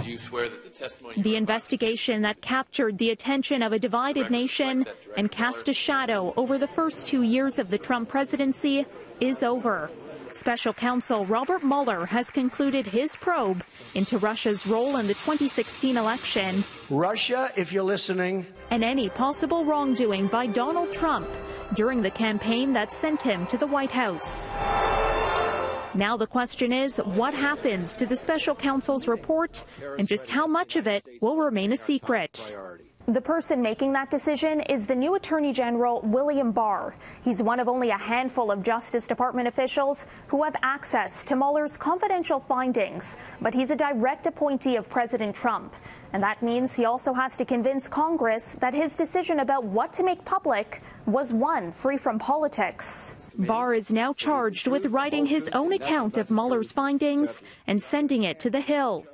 Do you swear that the testimony... The investigation that captured the attention of a divided nation and cast a shadow over the first 2 years of the Trump presidency is over. Special counsel Robert Mueller has concluded his probe into Russia's role in the 2016 election. Russia, if you're listening. And any possible wrongdoing by Donald Trump during the campaign that sent him to the White House. Now the question is, what happens to the special counsel's report and just how much of it will remain a secret? The person making that decision is the new Attorney General, William Barr. He's one of only a handful of Justice Department officials who have access to Mueller's confidential findings, but he's a direct appointee of President Trump. And that means he also has to convince Congress that his decision about what to make public was one free from politics. Barr is now charged with writing his own account of Mueller's findings and sending it to the Hill.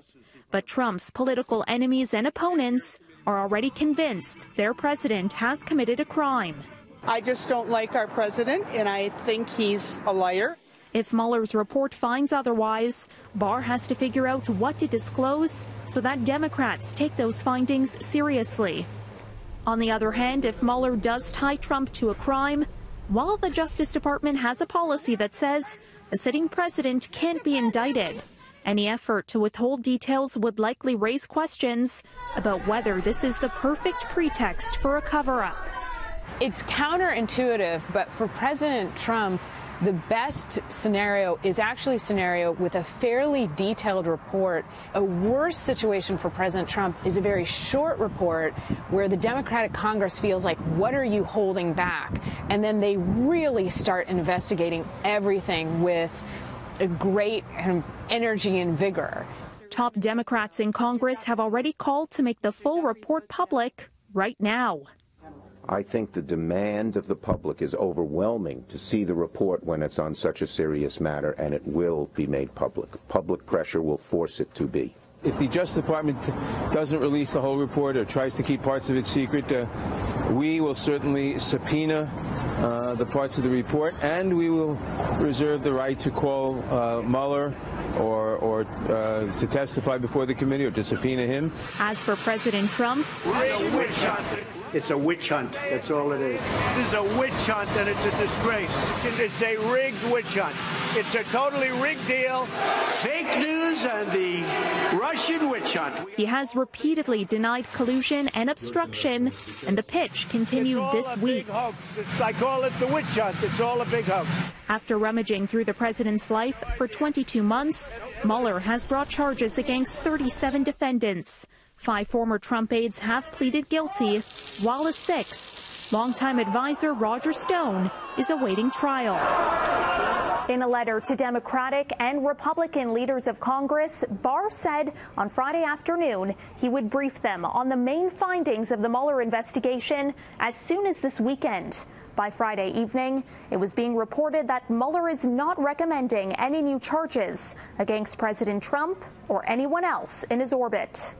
But Trump's political enemies and opponents are already convinced their president has committed a crime. I just don't like our president, and I think he's a liar. If Mueller's report finds otherwise, Barr has to figure out what to disclose so that Democrats take those findings seriously. On the other hand, if Mueller does tie Trump to a crime, while the Justice Department has a policy that says a sitting president can't be indicted, any effort to withhold details would likely raise questions about whether this is the perfect pretext for a cover-up. It's counterintuitive, but for President Trump, the best scenario is actually a scenario with a fairly detailed report. A worse situation for President Trump is a very short report where the Democratic Congress feels like, what are you holding back? And then they really start investigating everything with a great energy and vigor. Top Democrats in Congress have already called to make the full report public right now. I think the demand of the public is overwhelming to see the report when it's on such a serious matter, and it will be made public. Public pressure will force it to be. If the Justice Department doesn't release the whole report or tries to keep parts of it secret, we will certainly subpoena the parts of the report, and we will reserve the right to call Mueller or to testify before the committee or to subpoena him. As for President Trump, It's a witch hunt. That's all it is. This is a witch hunt, and it's a disgrace. It's a rigged witch hunt. It's a totally rigged deal. Fake news and the Russian witch hunt. He has repeatedly denied collusion and obstruction, and the pitch continued this week. I call it the witch hunt. It's all a big hoax. After rummaging through the president's life for 22 months, Mueller has brought charges against 37 defendants. 5 former Trump aides have pleaded guilty, while a 6th, longtime advisor Roger Stone, is awaiting trial. In a letter to Democratic and Republican leaders of Congress, Barr said on Friday afternoon he would brief them on the main findings of the Mueller investigation as soon as this weekend. By Friday evening, it was being reported that Mueller is not recommending any new charges against President Trump or anyone else in his orbit.